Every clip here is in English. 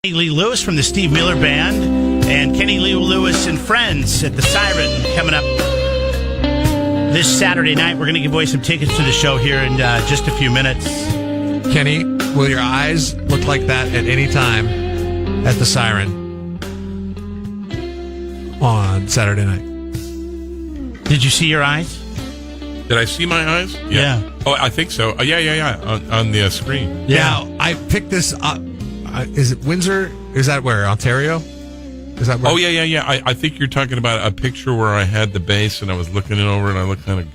Kenny Lee Lewis from the Steve Miller Band and Kenny Lee Lewis and Friends at the Siren coming up this Saturday night. We're going to give away some tickets to the show here in just a few minutes. Kenny, will your eyes look like that at any time at the Siren on Saturday night? Did you see your eyes? Did I see my eyes? Yeah. Oh, I think so. Yeah. On the screen. Yeah. I picked this up. Is it Windsor? Is that where? Ontario? Is that where? Oh, yeah. I think you're talking about a picture where I had the bass and I was looking it over and I looked kind of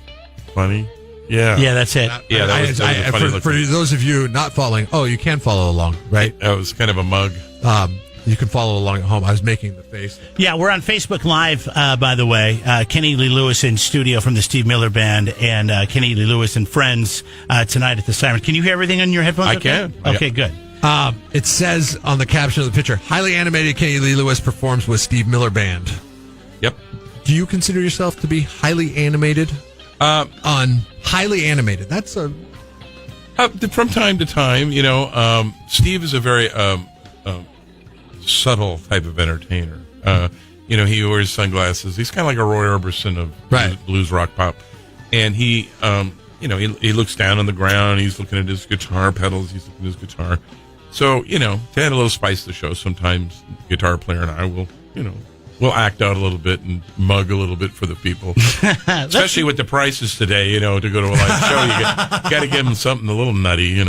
funny. Yeah. Yeah, that's it. That was a funny look. For those of you not following, you can follow along, right? That was kind of a mug. You can follow along at home. I was making the face. Yeah, we're on Facebook Live, by the way. Kenny Lee Lewis in studio from the Steve Miller Band and Kenny Lee Lewis and Friends tonight at the Siren. Can you hear everything on your headphones? I can. Okay, good. It says on the caption of the picture, highly animated Kenny Lee Lewis performs with Steve Miller Band. Yep. Do you consider yourself to be highly animated? Highly animated. That's a... from time to time, Steve is a very subtle type of entertainer. He wears sunglasses. He's kind of like a Roy Orbison of blues rock pop. And he looks down on the ground. He's looking at his guitar pedals. He's looking at his guitar. So, to add a little spice to the show, sometimes the guitar player and I will, we'll act out a little bit and mug a little bit for the people. Especially with the prices today, to go to a live show, you got to give them something a little nutty,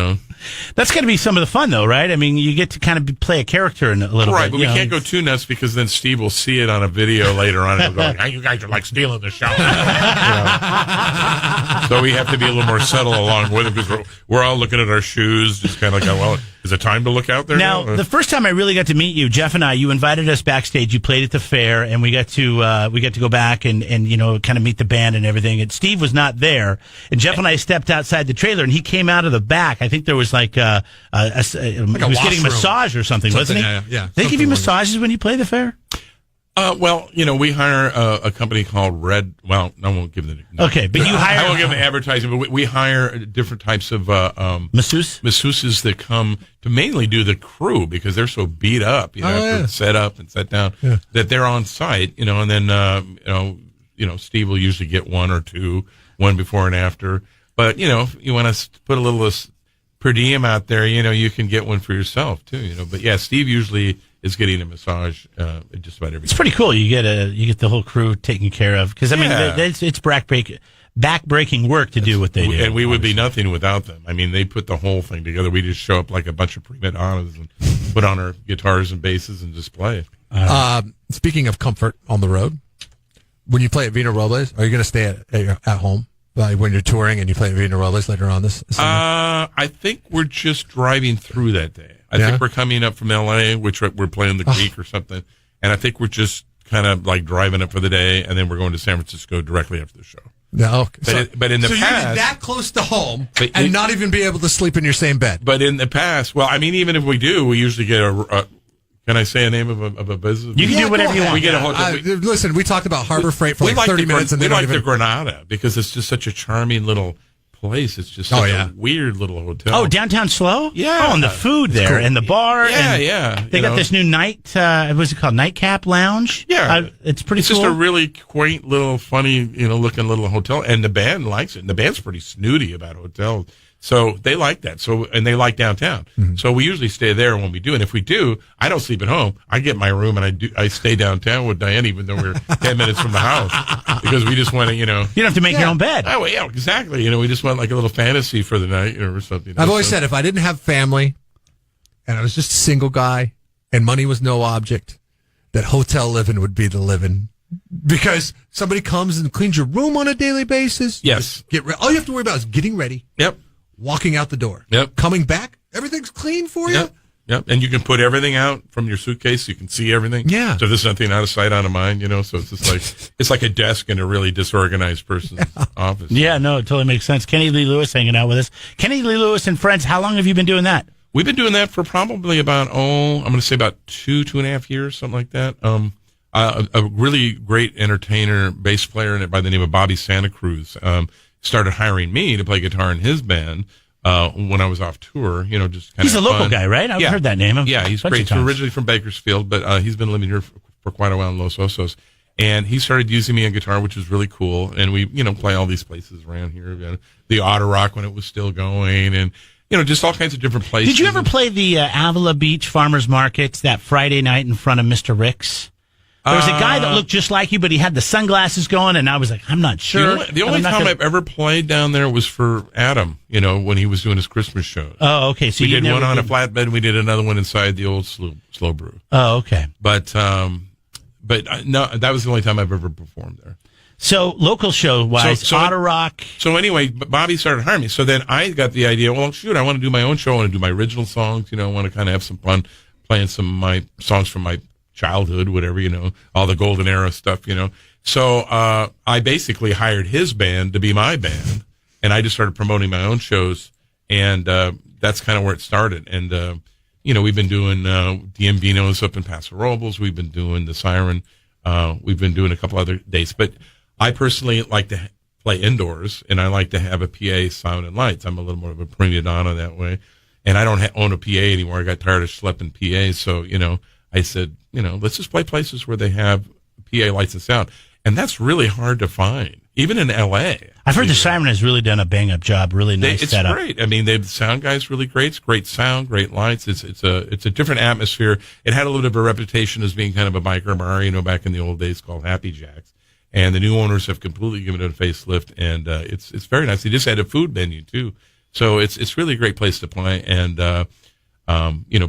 That's going to be some of the fun, though, right? I mean, you get to kind of play a character in a little bit. Right, but we can't go too nuts because then Steve will see it on a video later on and he'll go, you guys are like stealing the show. So we have to be a little more subtle along with it because we're all looking at our shoes, just kind of like, is it time to look out there now? The first time I really got to meet you, Jeff and I, you invited us backstage. You played at the fair, and we got to go back and kind of meet the band and everything. And Steve was not there, and Jeff and I stepped outside the trailer, and he came out of the back. I think there was he was getting a massage or something, wasn't he? Yeah. They give you massages when you play the fair? We hire a company called Red. Well, I won't give the name. Okay, but you hire. I won't give the advertising, but we hire different types of masseuses that come to mainly do the crew because they're so beat up, after set up and set down, that they're on site, and then Steve will usually get one or two, one before and after. But if you want to put a little per diem out there, you can get one for yourself too, But yeah, Steve usually is getting a massage just about every. It's pretty cool. You get the whole crew taken care of because it's back-breaking work to do what they do, and we would be nothing without them. I mean, they put the whole thing together. We just show up like a bunch of prima donnas and put on our guitars and basses and just play. Speaking of comfort on the road, when you play at Vina Robles, are you going to stay at home? When you're touring and you play at Vina Robles later on this summer? I think we're just driving through that day. I think we're coming up from L.A., which we're playing the Creek or something, and I think we're just kind of like driving up for the day, and then we're going to San Francisco directly after the show. No, but in the past, you're that close to home and not even be able to sleep in your same bed. But in the past, even if we do, we usually get a. Can I say a name of a business? You can do whatever you want. We get a hotel. Listen, we talked about Harbor Freight for 30 minutes, and we like the Granada because it's just such a charming little place. It's just such a weird little hotel. Oh, downtown Slow? Yeah. Oh, and the food there, and the bar. Yeah. They got this new night, what's it called? Nightcap Lounge? Yeah. It's pretty cool. It's just a really quaint little, funny, looking little hotel, and the band likes it. And the band's pretty snooty about hotels. So they like that. And they like downtown. Mm-hmm. So we usually stay there when we do. And if we do, I don't sleep at home. I get my room and I stay downtown with Diane, even though we're 10 minutes from the house, because we just want to, You don't have to make your own bed. Oh, yeah, exactly. We just want like a little fantasy for the night or something. I've always said if I didn't have family and I was just a single guy and money was no object, that hotel living would be the living. Because somebody comes and cleans your room on a daily basis. Yes. All you have to worry about is getting ready. Yep. Walking out the door. Yep. Coming back, everything's clean for you. Yep. And you can put everything out from your suitcase. You can see everything. Yeah. So there's nothing out of sight, out of mind, So it's just it's like a desk in a really disorganized person's office. Yeah, no, it totally makes sense. Kenny Lee Lewis hanging out with us. Kenny Lee Lewis and Friends, how long have you been doing that? We've been doing that for probably about, I'm going to say about 2.5 years, something like that. A really great entertainer, bass player by the name of Bobby Santa Cruz, started hiring me to play guitar in his band when I was off tour. Just kind of he's a local guy, right? I've heard that name. Yeah, he's great. He's originally from Bakersfield, but he's been living here for quite a while in Los Osos. And he started using me on guitar, which was really cool. And we, play all these places around here. The Auto Rock when it was still going, and just all kinds of different places. Did you ever play the Avila Beach Farmers Market that Friday night in front of Mr. Rick's? There was a guy that looked just like you, but he had the sunglasses going, and I was like, I'm not sure. The only time I've ever played down there was for Adam, when he was doing his Christmas shows. Oh, okay. So we did one on a flatbed, and we did another one inside the old slow brew. Oh, okay. But no, that was the only time I've ever performed there. So local show wise, Auto Rock. So anyway, Bobby started hiring me. So then I got the idea. Well, shoot, I want to do my own show. I want to do my original songs. I want to kind of have some fun playing some of my songs from my childhood, whatever. All the golden era stuff. So I basically hired his band to be my band, and I just started promoting my own shows, and that's kind of where it started. And we've been doing Diambino's up in Paso Robles. We've been doing the Siren. We've been doing a couple other dates, but I personally like to play indoors, and I like to have a PA, sound, and lights. I'm a little more of a prima donna that way, and I don't own a PA anymore. I got tired of schlepping PAs, so I said, let's just play places where they have PA, lights, and sound, and that's really hard to find, even in L.A. I've heard the Siren has really done a bang-up job. Really nice setup. It's great. I mean, the sound guy's really great. It's great sound, great lights. It's a different atmosphere. It had a little bit of a reputation as being kind of a biker bar, back in the old days, called Happy Jacks. And the new owners have completely given it a facelift, and it's very nice. They just had a food menu too, so it's really a great place to play. And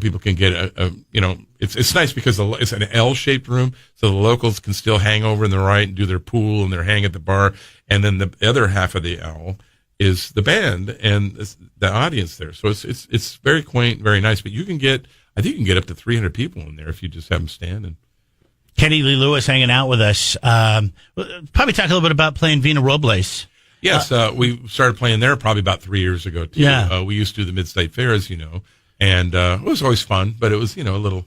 people can get it's nice because it's an L-shaped room, so the locals can still hang over in the right and do their pool and their hang at the bar, and then the other half of the L is the band and the audience there. So it's very quaint, very nice. But I think you can get up to 300 people in there if you just have them standing. Kenny Lee Lewis hanging out with us. Probably talk a little bit about playing Vina Robles. Yes, we started playing there probably about 3 years ago, too. Yeah. We used to do the Mid-State Fairs, and it was always fun, but it was, a little,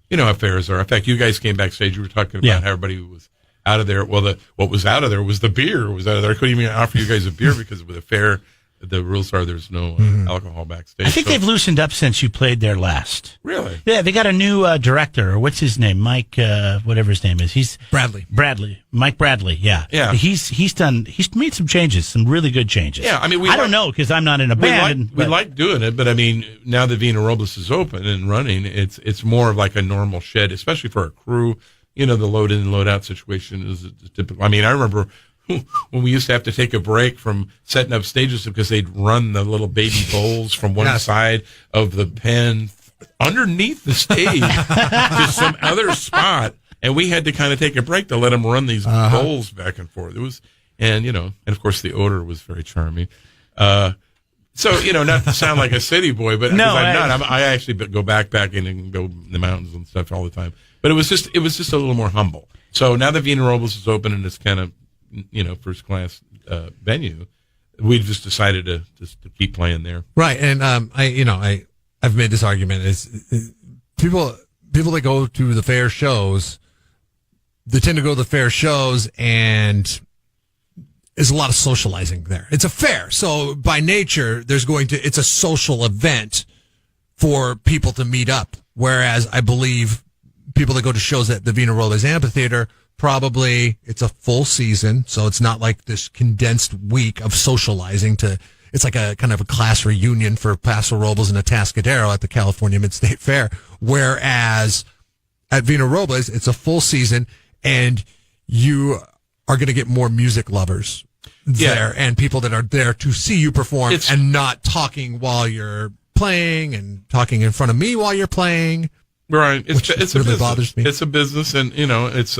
how fairs are. In fact, you guys came backstage. You were talking about how everybody was out of there. Well, what was out of there was the beer was out of there. I couldn't even offer you guys a beer because with a fair, the rules are there's no alcohol backstage. I think they've loosened up since you played there last. Really? Yeah, they got a new director. What's his name? Mike, whatever his name is. He's Bradley. Mike Bradley. Yeah. Yeah. He's made some changes, some really good changes. Yeah. I mean, I don't know because I'm not in a band. We like doing it, but I mean, now that Vina Robles is open and running, it's more of like a normal shed, especially for a crew. The load in and load out situation is typical. I mean, I remember when we used to have to take a break from setting up stages because they'd run the little baby bowls from one side of the pen underneath the stage to some other spot, and we had to kind of take a break to let them run these bowls back and forth. It was, and of course the odor was very charming. So not to sound like a city boy, but no, I actually go backpacking and go in the mountains and stuff all the time. But it was just a little more humble. So now that Vina Robles is open and it's kind of first class venue, we just decided to keep playing there. Right, and I've made this argument is people that go to the fair shows, they tend to go to the fair shows and there's a lot of socializing there. It's a fair, so by nature it's a social event for people to meet up. Whereas I believe people that go to shows at the Vina Robles Amphitheater, probably it's a full season, so it's not like this condensed week of socializing it's like a kind of a class reunion for Paso Robles and Atascadero at the California Mid-State Fair. Whereas at Vina Robles, it's a full season and you are going to get more music lovers there and people that are there to see you perform and not talking while you're playing and talking in front of me while you're playing. Right. It's really a business. Bothers me. It's a business, and it's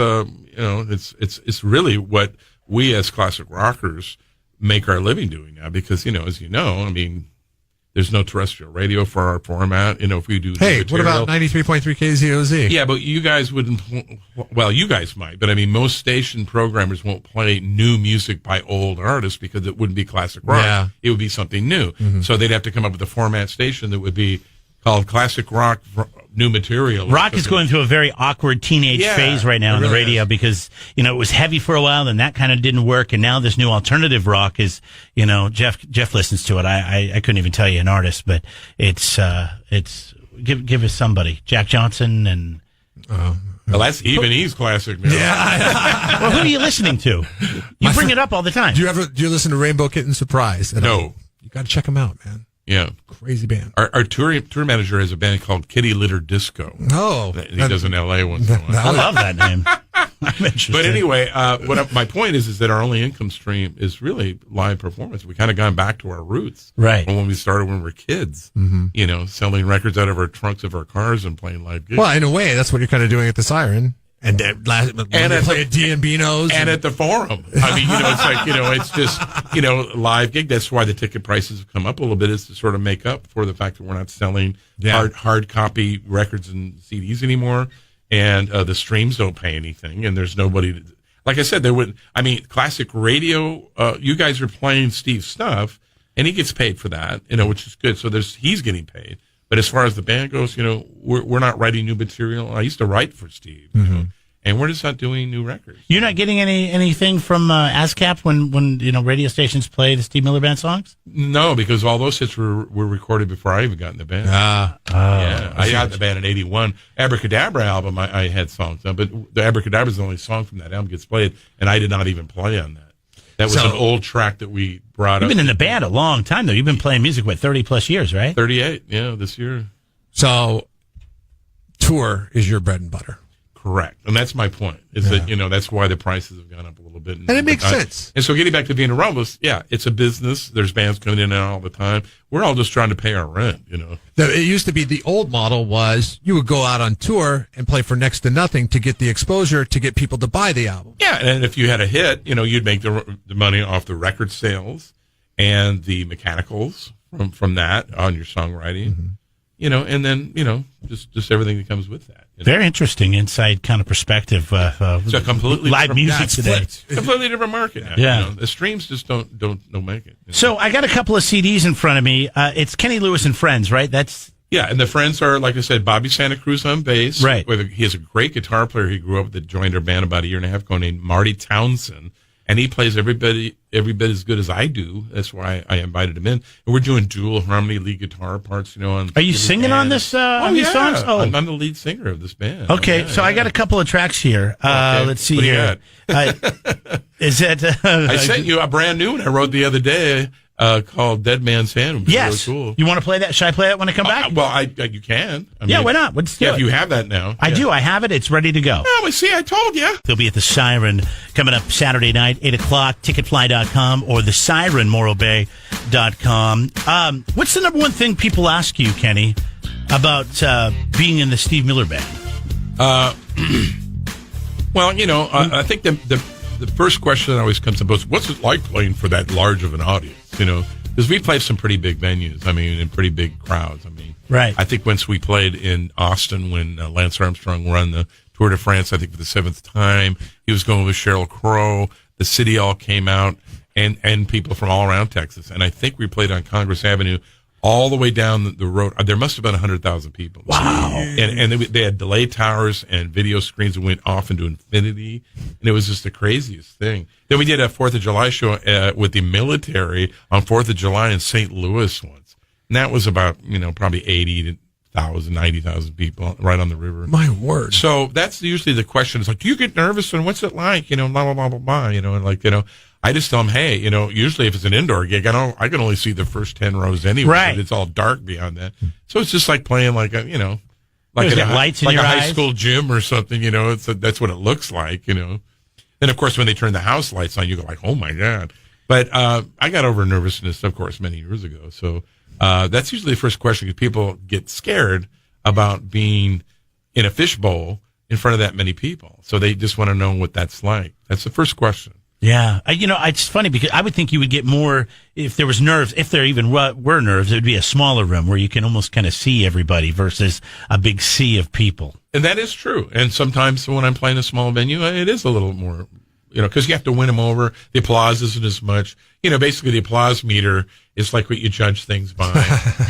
really what we as classic rockers make our living doing now. Because as I mean, there's no terrestrial radio for our format. If we do, what about 93.3 KZOZ? Yeah, but you guys wouldn't. Well, you guys might, but I mean, most station programmers won't play new music by old artists because it wouldn't be classic rock. Yeah. It would be something new. Mm-hmm. So they'd have to come up with a format station that would be called Classic Rock new material. Rock is going through a very awkward teenage phase right now on the radio because, it was heavy for a while, then that kind of didn't work, and now this new alternative rock is, Jeff listens to it. I couldn't even tell you an artist, but it's give us somebody. Jack Johnson and... Well, that's he's classic now. Yeah. Well, who are you listening to? You bring it up all the time. Do you listen to Rainbow Kitten Surprise? No. You got to check them out, man. Yeah. Crazy band. Our tour manager has a band called Kitty Litter Disco. Oh. He does in L.A. once in a while. I love that name. I'm interested. But anyway, my point is that our only income stream is really live performance. We kind of gone back to our roots. Right. When we started when we were kids, selling records out of our trunks of our cars and playing live gigs. Well, in a way, that's what you're kind of doing at the Siren. And play at D&Bino's. And at the Forum. I mean, it's like, it's just, live gig. That's why the ticket prices have come up a little bit, is to sort of make up for the fact that we're not selling hard copy records and CDs anymore. And the streams don't pay anything. And there's nobody, like I said, classic radio, you guys are playing Steve's stuff, and he gets paid for that, which is good. So he's getting paid. But as far as the band goes, we're not writing new material. I used to write for Steve, and we're just not doing new records. You're not getting anything from ASCAP when radio stations play the Steve Miller Band songs? No, because all those hits were recorded before I even got in the band. I got in the band in '81. Abracadabra album, I had songs on, but the Abracadabra is the only song from that album gets played, and I did not even play on that. That was an old track that we brought up. You've been in the band a long time, though. You've been playing music, 30 plus years, right? 38, this year. So, tour is your bread and butter. Correct. And that's my point, is that, that's why the prices have gone up a little bit. And it makes sense. And so getting back to Vina Rumbles, it's a business. There's bands coming in and out all the time. We're all just trying to pay our rent, It used to be the old model was you would go out on tour and play for next to nothing to get the exposure to get people to buy the album. Yeah, and if you had a hit, you'd make the money off the record sales and the mechanicals from that on your songwriting, and then, just everything that comes with that. Very interesting inside kind of perspective. It's a completely live music today. Completely different market now. Yeah. The streams just don't make it. So I got a couple of CDs in front of me. It's Kenny Lewis and Friends, right? And the friends are, like I said, Bobby Santa Cruz on bass. Right. He has a great guitar player he grew up with that joined our band about a year and a half ago named Marty Townsend. And he plays every bit as good as I do. That's why I invited him in. And we're doing dual harmony lead guitar parts, Are you singing on this? On these songs? Oh, I'm the lead singer of this band. Okay, so I got a couple of tracks here. Okay. Let's see here. Is it? I sent you a brand new one I wrote the other day. Called Dead Man's Hand. Yes. Really cool. You want to play that? Should I play it when I come back? You can. Why not? Let's do it. If you have that now. I do. I have it. It's ready to go. Oh, see, I told you. They'll be at the Siren coming up Saturday night, 8 o'clock, ticketfly.com or the Siren, MorrowBay.com. What's the number one thing people ask you, Kenny, about being in the Steve Miller Band? I think the first question that always comes up is, what's it like playing for that large of an audience? Because we played some pretty big venues. And pretty big crowds. Right. I think once we played in Austin when Lance Armstrong ran the Tour de France, I think for the 7th time, he was going with Sheryl Crow. The city all came out and people from all around Texas. And I think we played on Congress Avenue all the way down the road. There must have been 100,000 people. Wow. And they had delay towers and video screens that went off into infinity. And it was just the craziest thing. Then we did a 4th of July show with the military on 4th of July in St. Louis once. And that was about, probably 80,000, 90,000 people right on the river. My word. So that's usually the question. It's like, do you get nervous and what's it like? Blah, blah, blah, blah, blah. And I just tell them, hey, usually if it's an indoor gig, I can only see the first 10 rows anyway. Right. It's all dark beyond that. So it's just like playing like a, like lights in your high eyes. School gym or something, that's what it looks like, Then of course when they turn the house lights on, you go like, oh my God. But I got over nervousness, of course, many years ago. So that's usually the first question, because people get scared about being in a fishbowl in front of that many people. So they just want to know what that's like. That's the first question. Yeah. It's funny because I would think you would get more if there was nerves. If there even were nerves, it would be a smaller room where you can almost kind of see everybody versus a big sea of people. And that is true. And sometimes when I'm playing a small venue, it is a little more because you have to win them over. The applause isn't as much. Basically the applause meter is like what you judge things by.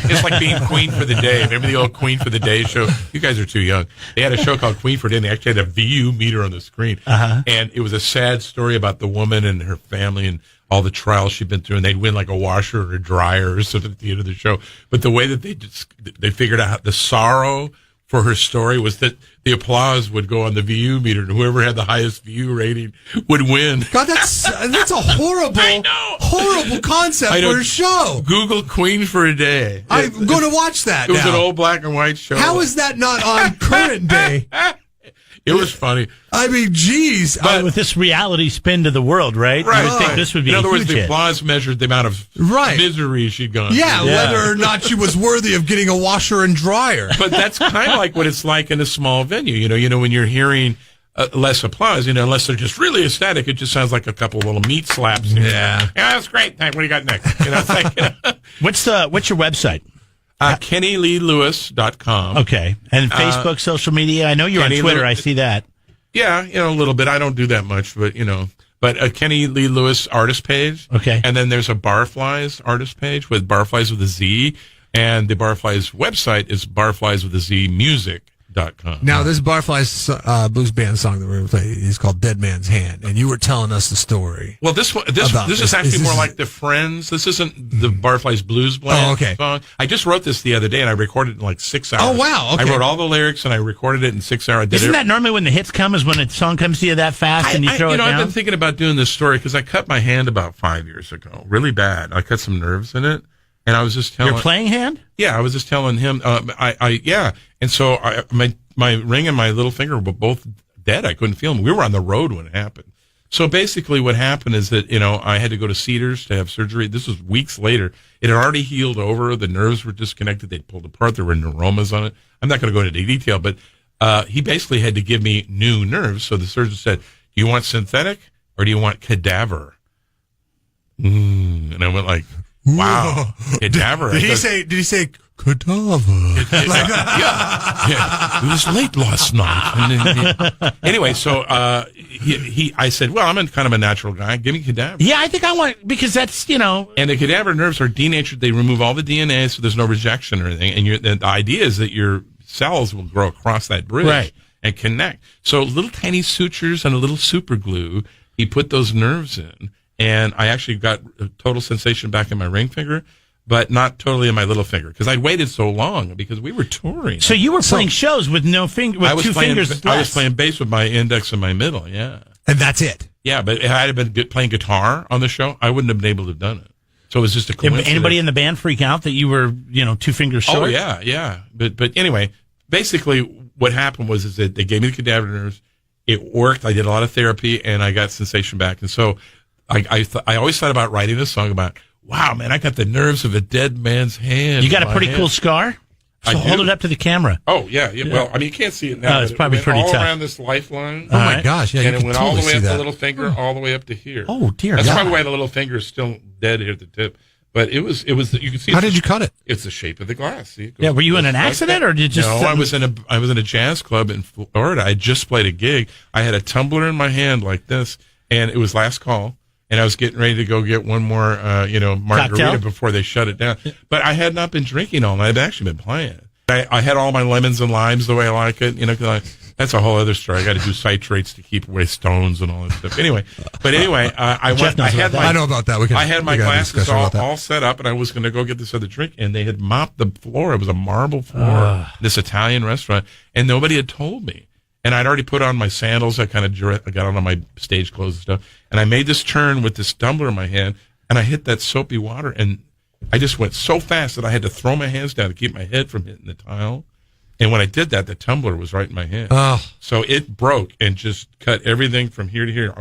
It's like being Queen for the Day. Remember the old Queen for the Day show? You guys are too young. They had a show called Queen for the Day, and they actually had a VU meter on the screen. And it was a sad story about the woman and her family and all the trials she'd been through, and they'd win like a washer or a dryer or something at the end of the show. But the way that they figured out the sorrow for her story was that the applause would go on the VU meter, and whoever had the highest VU rating would win. God, that's a horrible concept for a show. Google Queen for a Day. I'm going to watch that. It was an old black and white show. How is that not on current day? It was funny. I mean, geez. But with this reality spin to the world, right? Right. You would think this would be in other words, the hit. applause measured the amount of misery she'd gone through. Yeah, whether or not she was worthy of getting a washer and dryer. But that's kind of like what it's like in a small venue. When you're hearing less applause, unless they're just really ecstatic, it just sounds like a couple of little meat slaps. Yeah, that's great. What do you got next? It's like, What's your website? KennyLeeLewis.com. Okay. And Facebook, social media? I know you're on Twitter. I see that. Yeah, a little bit. I don't do that much, but, But a Kenny Lee Lewis artist page. Okay. And then there's a Barflies artist page with Barflies with a Z. And the Barflies website is barflieswithaz music.com. Now, this Barflies blues band song that we're going to play is called Dead Man's Hand. And you were telling us the story. Well, this is actually more like the Friends. This isn't the Barflies Blues Band song. I just wrote this the other day, and I recorded it in like 6 hours. Oh, wow. Okay. I wrote all the lyrics, and I recorded it in 6 hours. Isn't that normally when the hits come, is when a song comes to you that fast and you throw it down? I've been thinking about doing this story because I cut my hand about 5 years ago. Really bad. I cut some nerves in it. And I was just telling... Your playing hand? Yeah, I was just telling him... And so my ring and my little finger were both dead. I couldn't feel them. We were on the road when it happened. So basically what happened is that, I had to go to Cedars to have surgery. This was weeks later. It had already healed over. The nerves were disconnected. They'd pulled apart. There were neuromas on it. I'm not going to go into detail, but he basically had to give me new nerves. So the surgeon said, do you want synthetic or do you want cadaver? And I went like... Wow, cadaver. Did he say cadaver? Yeah. It was late last night. Anyway, so I said, well, I'm kind of a natural guy. Give me cadaver. Yeah, I think I want, because that's, And the cadaver nerves are denatured. They remove all the DNA, so there's no rejection or anything. And the idea is that your cells will grow across that bridge and connect. So little tiny sutures and a little super glue, he put those nerves in. And I actually got a total sensation back in my ring finger, but not totally in my little finger because I'd waited so long because we were touring. So you were playing shows with no finger, with two fingers less. I was playing bass with my index and my middle, yeah. And that's it. Yeah, but if I had been playing guitar on the show, I wouldn't have been able to have done it. So it was just a coincidence. Anybody in the band freak out that you were, two fingers short? Oh, yeah. But anyway, basically what happened was that they gave me the cadaver nerves. It worked. I did a lot of therapy, and I got sensation back. And so... I always thought about writing a song about, wow, man, I got the nerves of a dead man's hand. You got a pretty cool scar? So hold it up to the camera. Oh, yeah. Well, I mean, you can't see it now. It's probably pretty all tough. around this lifeline. Oh, my gosh. Yeah, and it went all the way up the little finger, all the way up to here. Oh, dear That's God. probably why the little finger is still dead here at the tip. But it was. You can see. How did you cut it? It's the shape of the glass. See, were you in an accident or did you just? No, I was in a jazz club in Florida. I just played a gig. I had a tumbler in my hand like this, and it was last call. And I was getting ready to go get one more, margarita Cocktail? before they shut it down. But I had not been drinking all night. I've actually been playing. I had all my lemons and limes the way I like it, because that's a whole other story. I got to do citrates to keep away stones and all that stuff. Anyway, I know about that. I had my glasses all set up, and I was going to go get this other drink, and they had mopped the floor. It was a marble floor, this Italian restaurant, and nobody had told me. And I'd already put on my sandals. I got on my stage clothes and stuff. And I made this turn with this tumbler in my hand, and I hit that soapy water, and I just went so fast that I had to throw my hands down to keep my head from hitting the tile. And when I did that, the tumbler was right in my hand. Oh. So it broke and just cut everything from here to here,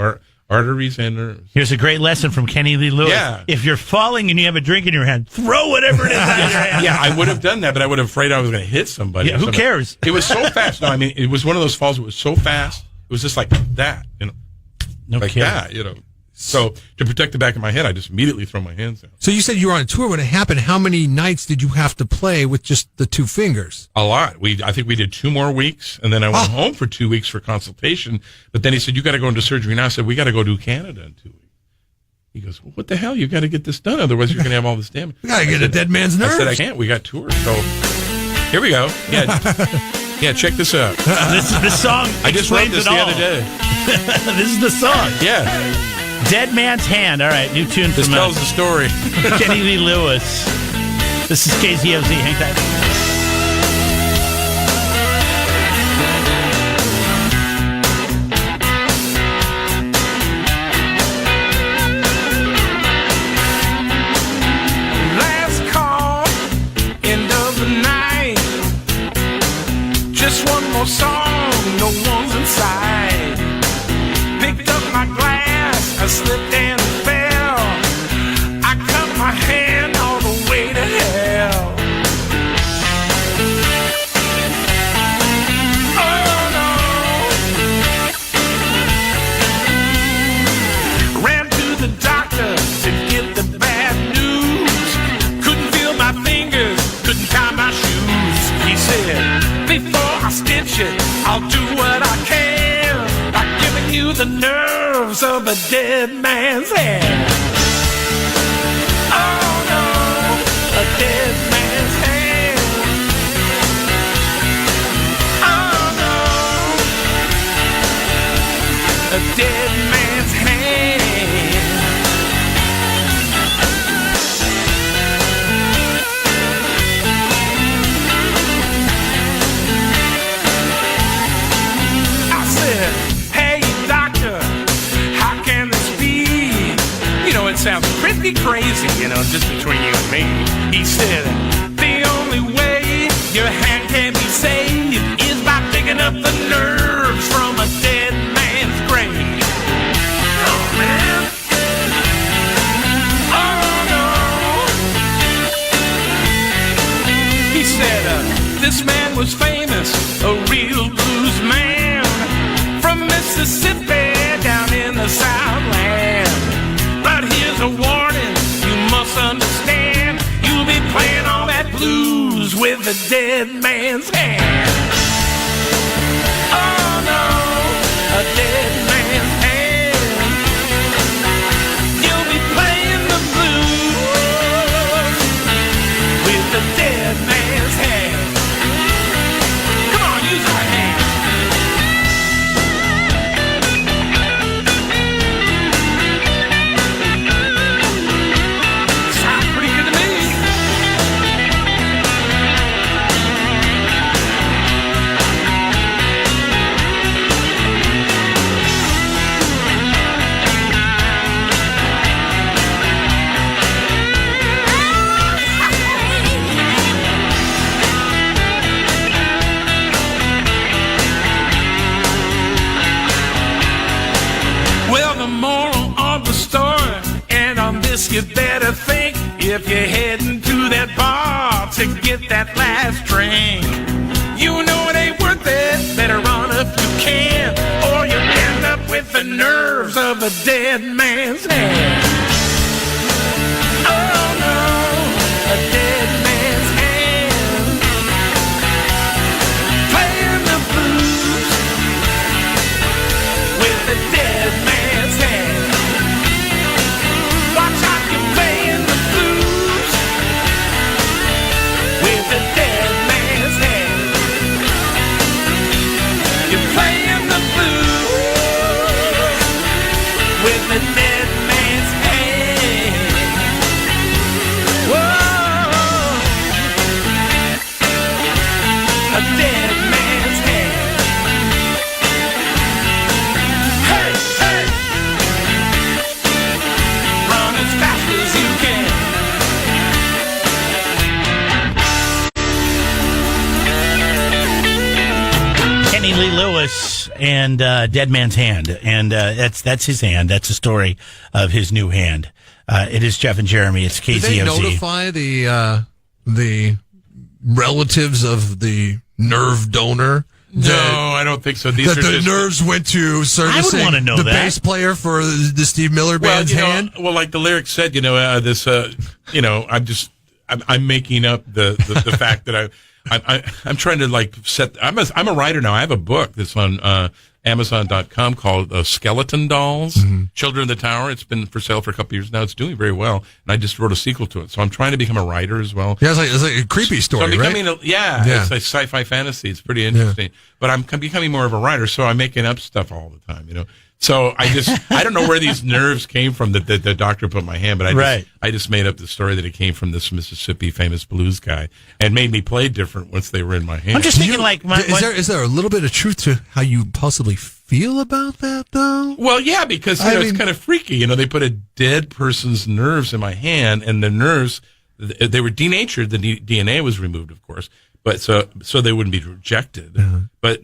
arteries and nerves. Here's a great lesson from Kenny Lee Lewis. Yeah. If you're falling and you have a drink in your hand, throw whatever it is out of your hand. Yeah, I would have done that, but I would have afraid I was going to hit somebody. Yeah, who cares? It was so fast. No, I mean, it was one of those falls. It was so fast. It was just like that, No like kidding. that, So to protect the back of my head, I just immediately throw my hands down. So you said you were on a tour when it happened. How many nights did you have to play with just the two fingers? A lot. I think we did 2 more weeks, and then I went home for 2 weeks for consultation. But then he said, "You got to go into surgery now." I said, "We got to go to Canada in 2 weeks." He goes, "Well, what the hell? You got to get this done, otherwise you're going to have all this damage." We got to get a dead man's nerves. I said, "I can't. We got tours." So here we go. Yeah, check this out. This is the song. I just wrote this the other day. This is the song. Yeah. Dead Man's Hand. All right, new tune This from tells the story. Kenny Lee Lewis. This is KZOZ. Hang tight. Last call, end of the night. Just one more song, no one's inside. Picked up my glass, I slipped and fell. I cut my hand all the way to hell. Oh no. Ran to the doctor to get the bad news. Couldn't feel my fingers, couldn't tie my shoes. He said, "Before I stitch it, I'll do what I can by giving you the nerves of a dead man's hand." Oh no, a dead man's hand. Oh no, a dead man's hand. I said, "Hey doctor, how can this be? You know, it sounds pretty crazy, just between you and me." He said, "The only way your hand can be saved is by picking up the nerves from a dead man's grave." Oh man. Oh no. He said, "This man was famous, a real blues man, from Mississippi down in the Southland. But here's a warning, you must understand, you'll be playing all that blues with a dead man's hand." Oh no, a dead man's hand. You'll be playing the blues with a dead man's hand. Come on, use our hand. Sounds pretty good to me. Well, the moral of the story, and on this you better think, if you're heading to that bar to get that last drink, you know it ain't worth it, better run if you can, or you end up with the nerves of a dead man's hand. Oh no, a dead man's hand. Playing the blues with a dead man's hand. Watch out, you're playing the blues with a dead man's hand. You're playing the blues with a dead man's hand. Whoa, a dead man's hand. Hey, hey, run as fast as you can. Kenny Lee Lewis and Dead Man's Hand, and that's his hand. That's the story of his new hand. It is Jeff and Jeremy. It's KZOZ. Did they notify the relatives of the nerve donor No, I don't think so. These that are the just, nerves went to servicing wanna know the that. bass player for the Steve Miller Band's hand. Well, like the lyrics said, I'm making up the fact that I'm trying to like set. I'm a writer now. I have a book that's on Amazon.com called Skeleton Dolls, Children of the Tower. It's been for sale for a couple of years now. It's doing very well, and I just wrote a sequel to it. So I'm trying to become a writer as well. Yeah, it's like a creepy story, so I'm becoming right? It's like sci-fi fantasy. It's pretty interesting. But I'm becoming more of a writer, so I'm making up stuff all the time, So I don't know where these nerves came from that the doctor put in my hand, but I just made up the story that it came from this Mississippi famous blues guy and made me play different once they were in my hand. I'm just thinking, is there a little bit of truth to how you possibly feel about that, though? Well, yeah, because it's kind of freaky. They put a dead person's nerves in my hand, and the nerves, they were denatured. The DNA was removed, of course. But so they wouldn't be rejected. Uh-huh. But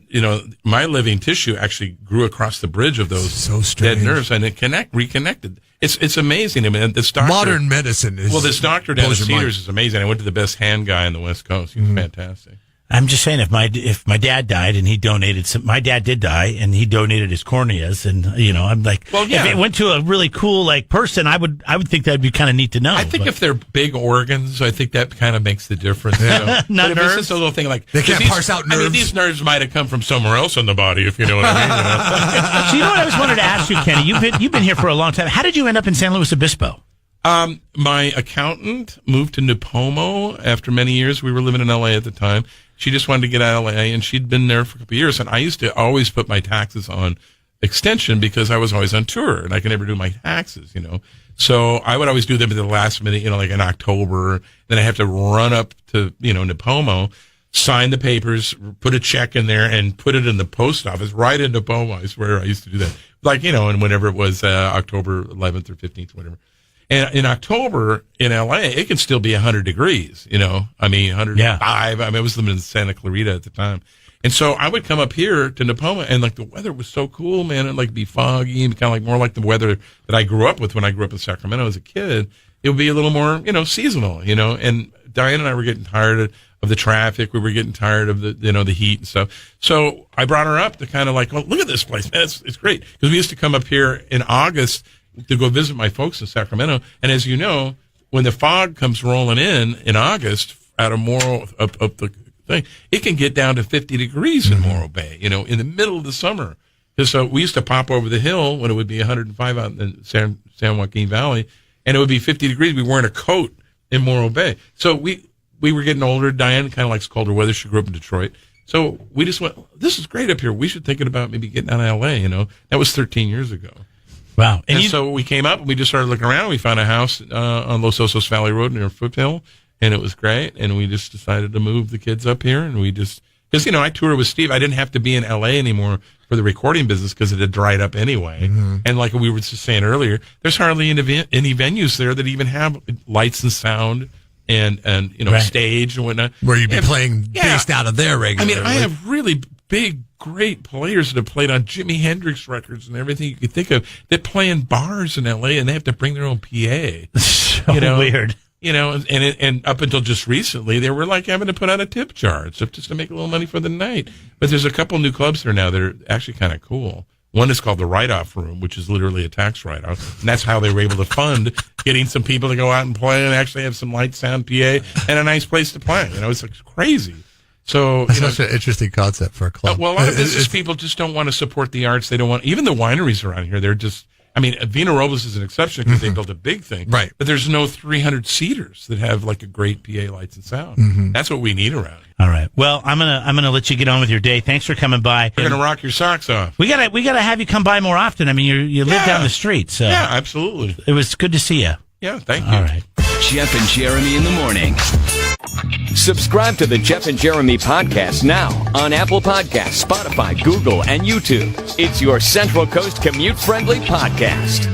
my living tissue actually grew across the bridge of those dead nerves, and it reconnected. It's amazing. I mean, this doctor, modern medicine is this doctor down at Cedars is amazing. I went to the best hand guy on the West Coast. He was fantastic. I'm just saying, if my dad died and he donated my dad did die and he donated his corneas, and I'm like, if it went to a really cool person, I would think that'd be kind of neat to know. I think if they're big organs, I think that kind of makes the difference. Not but if nerves. It's just a little thing like they can't parse out nerves. I mean, these nerves might have come from somewhere else in the body, if you know what I mean. So what I was wanted to ask you, Kenny? You've been here for a long time. How did you end up in San Luis Obispo? My accountant moved to Nipomo after many years. We were living in L.A. at the time. She just wanted to get out of L.A., and she'd been there for a couple of years. And I used to always put my taxes on extension because I was always on tour, and I could never do my taxes, So I would always do them at the last minute, like in October. Then I have to run up to, Nipomo, sign the papers, put a check in there, and put it in the post office right in Nipomo. I swear I used to do that. and whenever it was October 11th or 15th, whatever. And in October in LA, it can still be 100 degrees, 105. Yeah. I was living in Santa Clarita at the time. And so I would come up here to Nipomo, and the weather was so cool, man. It'd be foggy and kind of more like the weather that I grew up with when I grew up in Sacramento as a kid. It would be a little more, seasonal, and Diane and I were getting tired of the traffic. We were getting tired of the heat and stuff. So I brought her up to kind of look at this place, man. It's great. Because we used to come up here in August to go visit my folks in Sacramento. And as you know, when the fog comes rolling in August out of Morro, up the thing, it can get down to 50 degrees in Morro Bay, in the middle of the summer. So we used to pop over the hill when it would be 105 out in the San Joaquin Valley, and it would be 50 degrees. We wearing a coat in Morro Bay. So we were getting older. Diane kind of likes colder weather. She grew up in Detroit. So we just went, this is great up here. We should think about maybe getting out of L.A., That was 13 years ago. Wow. And so we came up and we just started looking around. We found a house on Los Osos Valley Road near Foothill, and it was great. And we just decided to move the kids up here. And we just, because, I toured with Steve. I didn't have to be in L.A. anymore for the recording business because it had dried up anyway. Mm-hmm. And like we were just saying earlier, there's hardly any venues there that even have lights and sound and right. Stage and whatnot. Where you'd be playing based out of there regularly. I have really big, great players that have played on Jimi Hendrix records and everything you could think of. They play in bars in L.A. and they have to bring their own PA. So weird. And up until just recently, they were having to put out a tip jar just to make a little money for the night. But there's a couple new clubs there now that are actually kind of cool. One is called the Write-Off Room, which is literally a tax write-off. And that's how they were able to fund getting some people to go out and play and actually have some light, sound, PA, and a nice place to play. It's crazy. So that's such an interesting concept for a club. Well, a lot of business people just don't want to support the arts. They don't want, even the wineries around here, they're just, Vina Robles is an exception because they built a big thing. Right. But there's no 300 seaters that have a great PA lights and sound. Mm-hmm. That's what we need around here. All right. Well, I'm gonna let you get on with your day. Thanks for coming by. We're gonna rock your socks off. We gotta have you come by more often. You live down the street, so yeah, absolutely. It was good to see you. Yeah, thank you. All right. Jeff and Jeremy in the morning. Subscribe to the Jeff and Jeremy podcast now on Apple Podcasts, Spotify, Google, and YouTube. It's your Central Coast commute-friendly podcast.